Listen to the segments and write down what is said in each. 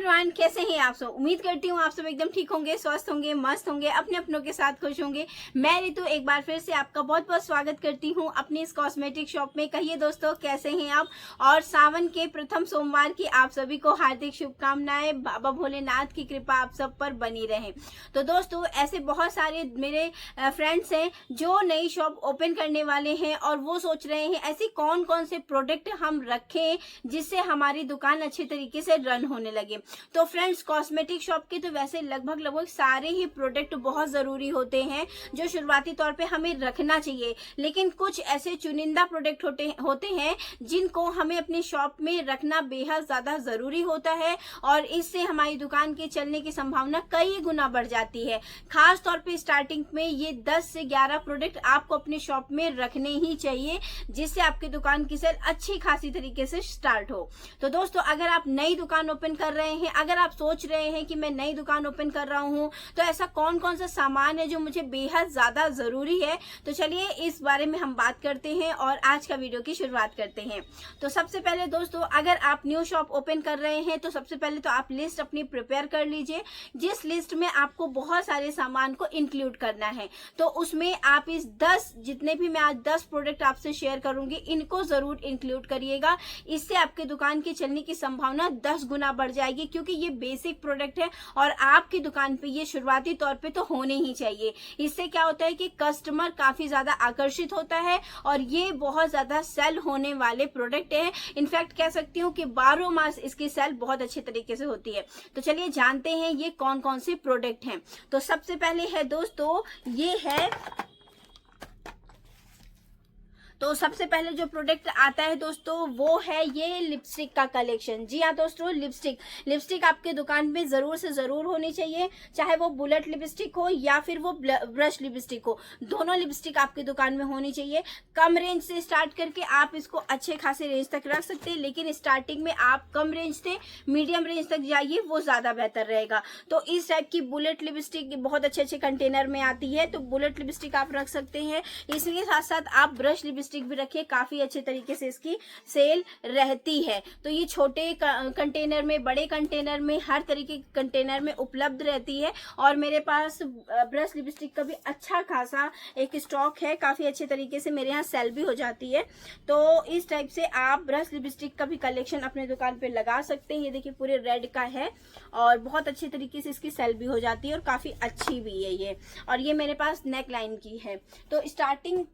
Everyone, कैसे हैं आप सब। उम्मीद करती हूँ आप सब एकदम ठीक होंगे, स्वस्थ होंगे, मस्त होंगे, अपने अपनों के साथ खुश होंगे। मैं रितु एक बार फिर से आपका बहुत बहुत स्वागत करती हूँ अपनी इस कॉस्मेटिक शॉप में। कहिए दोस्तों, कैसे हैं आप। और सावन के प्रथम सोमवार की आप सभी को हार्दिक शुभकामनाएं। बाबा भोलेनाथ की कृपा आप सब पर बनी रहे। तो दोस्तों, ऐसे बहुत सारे मेरे फ्रेंड्स हैं जो नई शॉप ओपन करने वाले हैं और वो सोच रहे हैं ऐसी कौन कौन से प्रोडक्ट हम रखें जिससे हमारी दुकान अच्छे तरीके से रन होने लगे। तो फ्रेंड्स, कॉस्मेटिक शॉप के तो वैसे लगभग सारे ही प्रोडक्ट बहुत ज़रूरी होते हैं जो शुरुआती तौर पे हमें रखना चाहिए, लेकिन कुछ ऐसे चुनिंदा प्रोडक्ट होते हैं जिनको हमें अपनी शॉप में रखना बेहद ज़्यादा ज़रूरी होता है और इससे हमारी दुकान के चलने की संभावना कई गुना बढ़ जाती है। खास तौर पे स्टार्टिंग में ये 10 से 11 प्रोडक्ट आपको अपनी शॉप में रखने ही चाहिए जिससे आपकी दुकान की सेल अच्छी खासी तरीके से स्टार्ट हो। तो दोस्तों, अगर आप नई दुकान ओपन कर रहे हैं, अगर आप सोच रहे हैं कि मैं नई दुकान ओपन कर रहा हूं, तो ऐसा कौन कौन सा सामान है जो मुझे बेहद ज्यादा जरूरी है, तो चलिए इस बारे में हम बात करते हैं और आज का वीडियो की शुरुआत करते हैं। तो सबसे पहले दोस्तों, अगर आप न्यू शॉप ओपन कर रहे हैं तो सबसे पहले तो आप लिस्ट अपनी प्रिपेयर कर लीजिए, जिस लिस्ट में आपको बहुत सारे सामान को इंक्लूड करना है। तो उसमें आप इस 10 जितने भी मैं आज 10 प्रोडक्ट आपसे शेयर करूंगी, इनको जरूर इंक्लूड करिएगा। इससे आपकी दुकान की चलने की संभावना 10 गुना बढ़ जाएगी, क्योंकि ये बेसिक प्रोडक्ट है और आपकी दुकान पे ये शुरुआती तौर पे तो होने ही चाहिए। इससे क्या होता है कि कस्टमर काफी ज्यादा आकर्षित होता है और ये बहुत ज्यादा सेल होने वाले प्रोडक्ट है। इनफैक्ट कह सकती हूँ कि 12 मास इसकी सेल बहुत अच्छे तरीके से होती है। तो चलिए जानते हैं ये कौन कौन से प्रोडक्ट हैं। तो सबसे पहले है दोस्तों, ये है, तो सबसे पहले जो प्रोडक्ट आता है दोस्तों वो है ये लिपस्टिक का कलेक्शन। जी हाँ दोस्तों, लिपस्टिक आपके दुकान में जरूर से जरूर होनी चाहिए, चाहे वो बुलेट लिपस्टिक हो या फिर वो ब्रश लिपस्टिक हो, दोनों लिपस्टिक आपकी दुकान में होनी चाहिए। कम रेंज से स्टार्ट करके आप इसको अच्छे खासे रेंज तक रख सकते हैं, लेकिन स्टार्टिंग में आप कम रेंज से मीडियम रेंज तक जाइए, वो ज्यादा बेहतर रहेगा। तो इस टाइप की बुलेट लिपस्टिक बहुत अच्छे अच्छे कंटेनर में आती है, तो बुलेट लिपस्टिक आप रख सकते हैं। इसके साथ साथ आप ब्रश लिपस्टिक भी रखिए, काफी अच्छे तरीके से इसकी सेल रहती है। तो ये छोटे कंटेनर में, बड़े कंटेनर में, हर तरीके के कंटेनर में उपलब्ध रहती है और मेरे पास ब्रश लिपस्टिक का भी अच्छा खासा एक स्टॉक है, काफी अच्छे तरीके से मेरे यहाँ सेल भी हो जाती है। तो इस टाइप से आप ब्रश लिपस्टिक का भी कलेक्शन अपने दुकान पे लगा सकते हैं। ये देखिए पूरे रेड का है और बहुत अच्छे तरीके से इसकी सेल भी हो जाती है और काफी अच्छी भी है ये। और ये मेरे पास नेक लाइन की है। तो स्टार्टिंग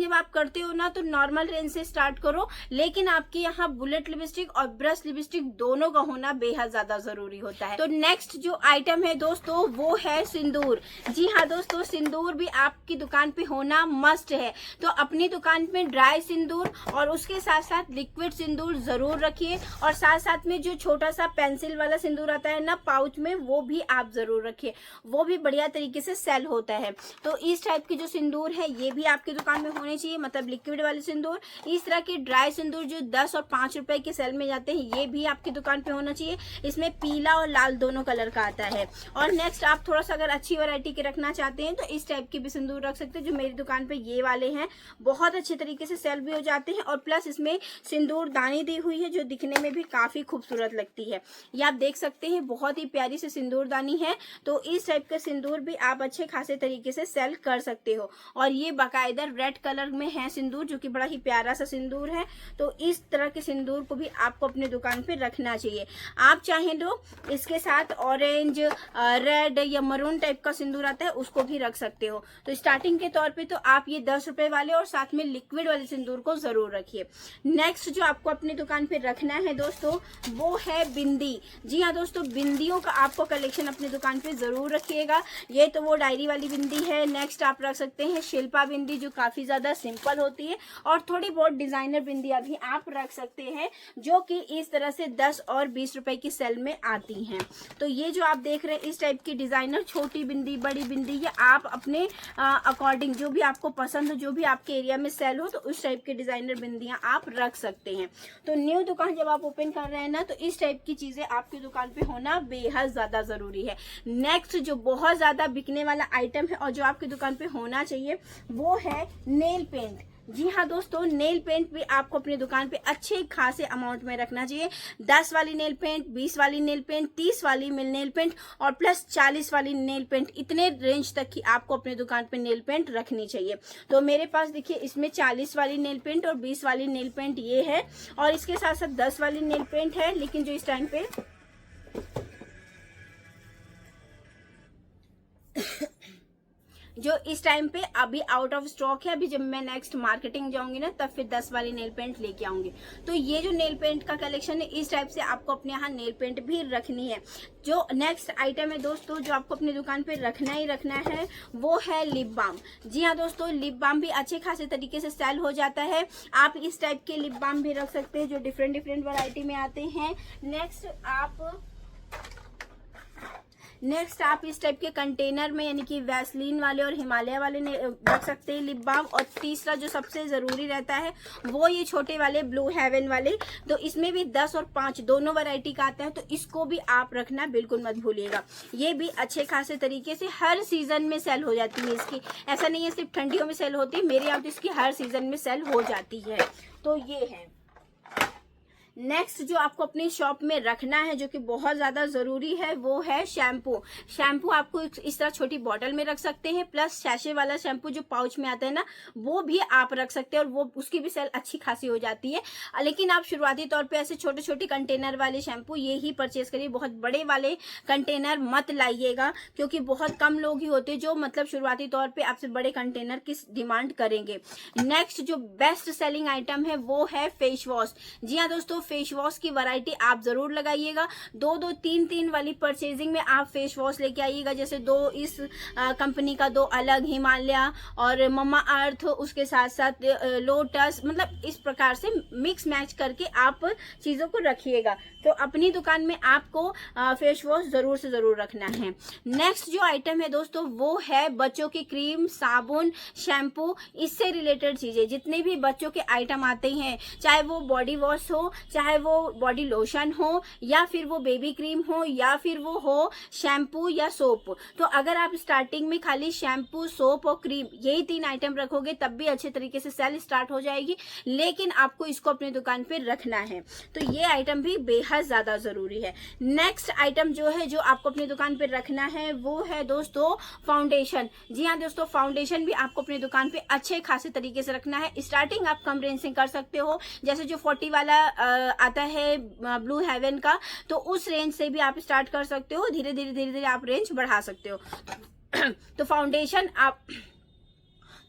जब आप करते हो ना, तो नॉर्मल रेंज से स्टार्ट करो, लेकिन आपके यहाँ बुलेट लिपस्टिक और ब्रश लिपस्टिक दोनों का होना बेहद ज्यादा जरूरी होता है। तो नेक्स्ट जो आइटम है दोस्तों वो है सिंदूर। जी हाँ दोस्तों, सिंदूर भी आपकी दुकान पे होना मस्ट है। तो अपनी दुकान में ड्राई सिंदूर और उसके साथ साथ लिक्विड सिंदूर जरूर रखिए, और साथ साथ में जो छोटा सा पेंसिल वाला सिंदूर आता है ना पाउच में, वो भी आप जरूर रखिए, वो भी बढ़िया तरीके से सेल होता है। तो इस टाइप की जो सिंदूर है ये भी आपकी दुकान में होने चाहिए, मतलब लिक्विड वाले सिंदूर। इस तरह के ड्राई सिंदूर जो 10 और 5 रुपए के सेल में जाते हैं, ये भी आपकी दुकान पे होना चाहिए। इसमें पीला और लाल दोनों कलर का आता है। और नेक्स्ट, आप थोड़ा सा अगर अच्छी वैरायटी के रखना चाहते हैं तो इस टाइप के भी सिंदूर रख सकते हैं। जो मेरी दुकान पे ये वाले हैं, बहुत अच्छे तरीके से सेल भी हो जाते हैं और प्लस इसमें सिंदूर दानी दी हुई है जो दिखने में भी काफी खूबसूरत लगती है। ये आप देख सकते हैं, बहुत ही प्यारी सी सिंदूर दानी है। तो इस टाइप का सिंदूर भी आप अच्छे खासे तरीके से सेल कर सकते हो। और ये बाकायदा रेड कलर में है सिंदूर, जो कि बड़ा ही प्यारा सा सिंदूर है। तो इस तरह के सिंदूर को भी आपको अपनी दुकान पे रखना चाहिए। आप चाहें तो इसके साथ ऑरेंज, रेड या मरून टाइप का सिंदूर आता है, उसको भी रख सकते हो। तो स्टार्टिंग के तौर पे तो आप ये 10 रुपए वाले और साथ में लिक्विड वाले सिंदूर को जरूर रखिए। नेक्स्ट जो आपको अपनी दुकान पे रखना है दोस्तों वो है बिंदी। जी हाँ दोस्तों, बिंदियों का आपको कलेक्शन अपनी दुकान पे जरूर रखिएगा। ये तो वो डायरी वाली बिंदी है। नेक्स्ट आप रख सकते हैं शिल्पा बिंदी, जो काफी ज्यादा सिंपल होती है, और थोड़ी बहुत डिजाइनर बिंदियां भी आप रख सकते हैं जो कि इस तरह से 10 और 20 रुपए की सेल में आती हैं। तो ये जो आप देख रहे हैं इस टाइप की डिजाइनर, छोटी बिंदी, बड़ी बिंदी, ये आप अपने अकॉर्डिंग जो भी आपको पसंद हो, जो भी आपके एरिया में सेल हो, तो उस टाइप की डिजाइनर बिंदियां आप रख सकते हैं। तो न्यू दुकान जब आप ओपन कर रहे हैं ना, तो इस टाइप की चीजें आपकी दुकान पे होना बेहद ज्यादा जरूरी है। नेक्स्ट जो बहुत ज्यादा बिकने वाला आइटम है और जो आपकी दुकान पे होना चाहिए वो है नेल पेंट। जी हाँ दोस्तों, नेल पेंट भी आपको अपनी दुकान पे अच्छे खासे अमाउंट में रखना चाहिए। 10 वाली नेल पेंट, 20 वाली नेल पेंट, 30 वाली नेल पेंट और प्लस 40 वाली नेल पेंट, इतने रेंज तक की आपको अपनी दुकान पे नेल पेंट रखनी चाहिए। तो मेरे पास देखिए इसमें 40 वाली नेल पेंट और 20 वाली नेल पेंट ये है, और इसके साथ साथ 10 वाली नेल पेंट है, लेकिन जो इस टाइम पे अभी आउट ऑफ स्टॉक है। अभी जब मैं नेक्स्ट मार्केटिंग जाऊंगी ना, तब फिर 10 वाली नेल पेंट लेके आऊंगी। तो ये जो नेल पेंट का कलेक्शन है, इस टाइप से आपको अपने यहाँ नेल पेंट भी रखनी है। जो नेक्स्ट आइटम है दोस्तों, जो आपको अपनी दुकान पे रखना ही रखना है, वो है लिप बाम। जी हाँ दोस्तों, लिप बाम भी अच्छे खासे तरीके से सेल हो जाता है। आप इस टाइप के लिप बाम भी रख सकते हैं, जो डिफरेंट वैरायटी में आते हैं। नेक्स्ट आप इस टाइप के कंटेनर में, यानी कि वैसलीन वाले और हिमालय वाले रख सकते हैं लिप बाम। और तीसरा जो सबसे ज़रूरी रहता है, वो ये छोटे वाले ब्लू हेवन वाले। तो इसमें भी 10 और 5 दोनों वैरायटी का आता है, तो इसको भी आप रखना बिल्कुल मत भूलिएगा। ये भी अच्छे खासे तरीके से हर सीजन में सेल हो जाती है इसकी। ऐसा नहीं है सिर्फ ठंडियों में सेल होती है, मेरे यहाँ तो इसकी हर सीजन में सेल हो जाती है। तो ये है। नेक्स्ट जो आपको अपनी शॉप में रखना है, जो कि बहुत ज़्यादा ज़रूरी है, वो है शैम्पू। शैम्पू आपको इस तरह छोटी बॉटल में रख सकते हैं, प्लस सैशे वाला शैम्पू जो पाउच में आता है ना, वो भी आप रख सकते हैं, और वो उसकी भी सेल अच्छी खासी हो जाती है। लेकिन आप शुरुआती तौर पे ऐसे छोटे छोटे कंटेनर वाले शैम्पू ये ही परचेज करिए। बहुत बड़े वाले कंटेनर मत लाइएगा, क्योंकि बहुत कम लोग ही होते हैं जो मतलब शुरुआती तौर पर आपसे बड़े कंटेनर की डिमांड करेंगे। नेक्स्ट जो बेस्ट सेलिंग आइटम है, वो है फेस वॉश। जी हाँ दोस्तों, फेस वॉश की वैरायटी आप जरूर लगाइएगा। 2-2, 3-3 वाली परचेजिंग में आप फेस वॉश लेके आइएगा। जैसे 2 इस कंपनी का, 2 अलग, हिमालय और मम्मा अर्थ, उसके साथ साथ लोटस, मतलब इस प्रकार से मिक्स मैच करके आप चीज़ों को रखिएगा। तो अपनी दुकान में आपको फेस वॉश जरूर से जरूर रखना है। नेक्स्ट जो आइटम है दोस्तों, वो है बच्चों की क्रीम, साबुन, शैम्पू, इससे रिलेटेड चीज़ें। जितने भी बच्चों के आइटम आते हैं, चाहे वो बॉडी वॉश हो, चाहे वो बॉडी लोशन हो, या फिर वो बेबी क्रीम हो, या फिर वो हो शैम्पू या सोप। तो अगर आप स्टार्टिंग में खाली शैम्पू, सोप और क्रीम, यही 3 आइटम रखोगे, तब भी अच्छे तरीके से सेल स्टार्ट हो जाएगी। लेकिन आपको इसको अपनी दुकान पे रखना है, तो ये आइटम भी बेहद ज़्यादा ज़रूरी है। नेक्स्ट आइटम जो है, जो आपको अपनी दुकान पे रखना है, वो है दोस्तों फाउंडेशन। जी हाँ दोस्तों, फाउंडेशन भी आपको अपनी दुकान पे अच्छे खासे तरीके से रखना है। स्टार्टिंग आप कम रेंज से कर सकते हो, जैसे जो 40 वाला आता है ब्लू हेवन का, तो उस रेंज से भी आप स्टार्ट कर सकते हो। धीरे धीरे आप रेंज बढ़ा सकते हो।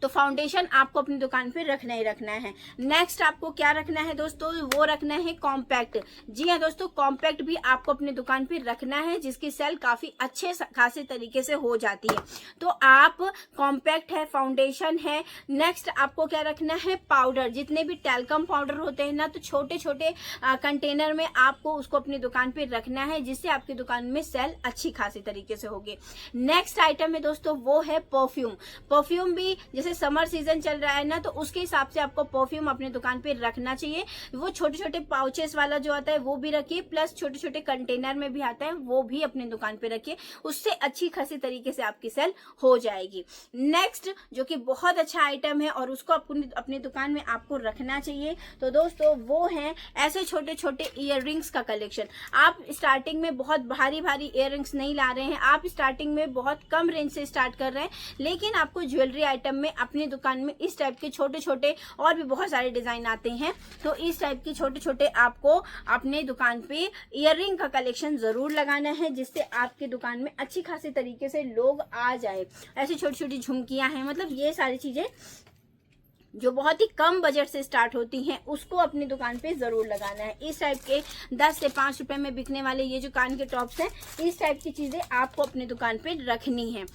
तो फाउंडेशन आपको अपनी दुकान पे रखना ही रखना है। नेक्स्ट आपको क्या रखना है दोस्तों, वो रखना है कॉम्पैक्ट। जी हाँ दोस्तों, कॉम्पैक्ट भी आपको अपनी दुकान पे रखना है, जिसकी सेल काफी अच्छे खासे तरीके से हो जाती है। तो आप कॉम्पैक्ट है, फाउंडेशन है। नेक्स्ट आपको क्या रखना है, पाउडर। जितने भी टैल्कम पाउडर होते हैं ना, तो छोटे छोटे कंटेनर में आपको उसको अपनी दुकान पे रखना है, जिससे आपकी दुकान में सेल अच्छी खासी तरीके से होगी। नेक्स्ट आइटम है दोस्तों, वो है परफ्यूम। परफ्यूम भी जैसे समर सीजन चल रहा है ना, तो उसके हिसाब से आपको परफ्यूम अपनी दुकान पे रखना चाहिए। वो छोटे छोटे पाउचेस वाला जो आता है वो भी रखिए, प्लस छोटे छोटे कंटेनर में भी आता है, वो भी अपनी दुकान पे रखिए। उससे अच्छी खासी तरीके से आपकी सेल हो जाएगी। नेक्स्ट जो कि बहुत अच्छा आइटम है और उसको अपनी दुकान में आपको रखना चाहिए, तो दोस्तों वो है ऐसे छोटे छोटे इयररिंग्स का कलेक्शन। आप स्टार्टिंग में बहुत भारी भारी इयररिंग्स नहीं ला रहे हैं, आप स्टार्टिंग में बहुत कम रेंज से स्टार्ट कर रहे हैं, लेकिन आपको ज्वेलरी आइटम में अपनी दुकान में इस टाइप के छोटे छोटे और भी बहुत सारे डिजाइन आते हैं। तो इस टाइप के छोटे छोटे आपको अपने दुकान पे इयररिंग का कलेक्शन जरूर लगाना है, जिससे आपकी दुकान में अच्छी खासी तरीके से लोग आ जाए। ऐसी छोटी छोटी झुमकियां हैं, मतलब ये सारी चीजें जो बहुत ही कम बजट से स्टार्ट होती हैं, उसको अपनी दुकान पे जरूर लगाना है। इस टाइप के 10 से 5 रुपए में बिकने वाले ये जो कान के टॉप्स हैं, इस टाइप की चीजें आपको अपनी दुकान पे रखनी है।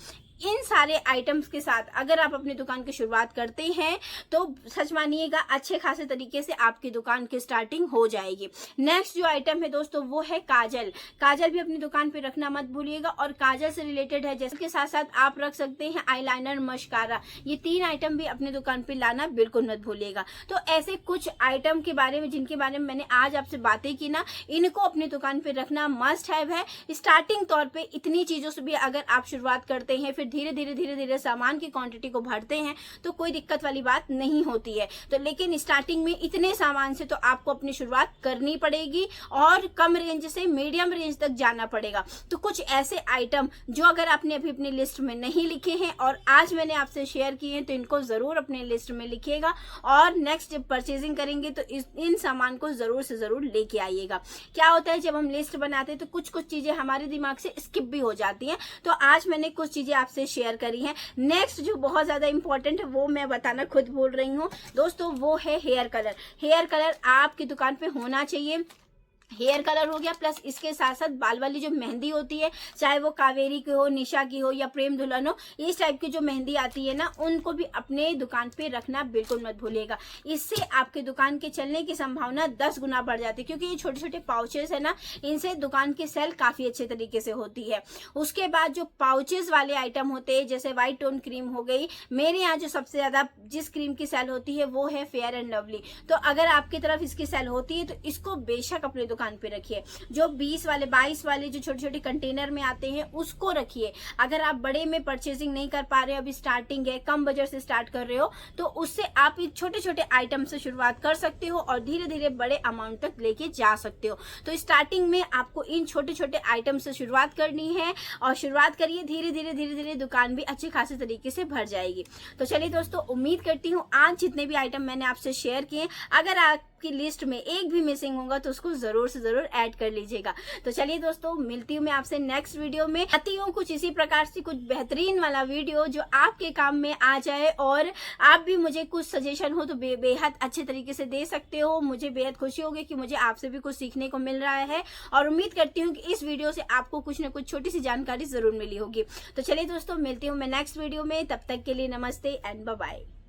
इन सारे आइटम्स के साथ अगर आप अपनी दुकान की शुरुआत करते हैं, तो सच मानिएगा अच्छे खासे तरीके से आपकी दुकान की स्टार्टिंग हो जाएगी। नेक्स्ट जो आइटम है दोस्तों, वो है काजल। काजल भी अपनी दुकान पे रखना मत भूलिएगा, और काजल से रिलेटेड है, जैसे के साथ साथ आप रख सकते हैं आईलाइनर, मस्कारा। ये 3 आइटम भी अपनी दुकान पे लाना बिल्कुल मत भूलिएगा। तो ऐसे कुछ आइटम के बारे में, जिनके बारे में मैंने आज आपसे बातें की ना, इनको अपनी दुकान पे रखना मस्ट हैव है। स्टार्टिंग तौर पर इतनी चीजों से भी अगर आप शुरुआत करते हैं, फिर धीरे धीरे सामान की क्वांटिटी को भरते हैं तो कोई दिक्कत वाली बात नहीं होती है। तो लेकिन स्टार्टिंग में इतने सामान से तो आपको अपनी शुरुआत करनी पड़ेगी और कम रेंज से मीडियम रेंज तक जाना पड़ेगा। तो कुछ ऐसे आइटम जो अगर आपने अभी अपनी लिस्ट में नहीं लिखे हैं और आज मैंने आपसे शेयर किए हैं तो इनको जरूर अपने लिस्ट में लिखिएगा और नेक्स्ट जब परचेजिंग करेंगे तो इन सामान को जरूर से जरूर लेके आइएगा। क्या होता है जब हम लिस्ट बनाते हैं तो कुछ चीजें हमारे दिमाग से स्किप भी हो जाती हैं, तो आज मैंने कुछ चीजें आपसे शेयर करी हैं। नेक्स्ट जो बहुत ज्यादा इंपॉर्टेंट है वो मैं बताना खुद भूल रही हूँ दोस्तों, वो है हेयर कलर। हेयर कलर आपकी दुकान पे होना चाहिए। हेयर कलर हो गया प्लस इसके साथ साथ बाल वाली जो मेहंदी होती है, चाहे वो कावेरी की हो, निशा की हो या प्रेम दुल्हन हो, इस टाइप की जो मेहंदी आती है ना, उनको भी अपने दुकान पे रखना बिल्कुल मत भूलिएगा। इससे आपके दुकान के चलने की संभावना 10 गुना बढ़ जाती है, क्योंकि ये छोटे छोटे पाउचेस है ना, इनसे दुकान की सेल काफी अच्छे तरीके से होती है। उसके बाद जो पाउचेस वाले आइटम होते हैं जैसे व्हाइट टोन क्रीम हो गई, मेरे यहाँ जो सबसे ज्यादा जिस क्रीम की सेल होती है वो है फेयर एंड लवली। तो अगर आपकी तरफ इसकी सेल होती है तो इसको बेशक अपने दुकान पे रखिए। जो 20 वाले 22 वाले जो छोटे छोटे कंटेनर में आते हैं उसको रखिए। अगर आप बड़े में परचेजिंग नहीं कर पा रहे हो, अभी स्टार्टिंग है, कम बजट से स्टार्ट कर रहे हो, तो उससे आप इन छोटे छोटे आइटम से शुरुआत कर सकते हो और धीरे धीरे बड़े अमाउंट तक लेके जा सकते हो। तो स्टार्टिंग में आपको इन छोटे छोटे आइटम से शुरुआत करनी है और शुरुआत करिए, धीरे धीरे दुकान भी अच्छे खासे तरीके से भर जाएगी। तो चलिए दोस्तों, उम्मीद करती हूँ आज जितने भी आइटम मैंने आपसे शेयर किए, अगर आपकी लिस्ट में एक भी मिसिंग होगा तो उसको जरूर से जरूर ऐड कर लीजिएगा। तो चलिए दोस्तों, मिलती हूँ मैं आपसे नेक्स्ट वीडियो में। आती हूँ कुछ इसी प्रकार से कुछ बेहतरीन वाला वीडियो जो आपके काम में आ जाए और आप भी मुझे कुछ सजेशन हो तो बेहद अच्छे तरीके से दे सकते हो। मुझे बेहद खुशी होगी कि मुझे आपसे भी कुछ सीखने को मिल रहा है और उम्मीद करती हूँ कि इस वीडियो से आपको कुछ न कुछ छोटी सी जानकारी जरूर मिली होगी। तो चलिए दोस्तों, मिलती हूँ मैं नेक्स्ट वीडियो में। तब तक के लिए नमस्ते एंड बाय बाय।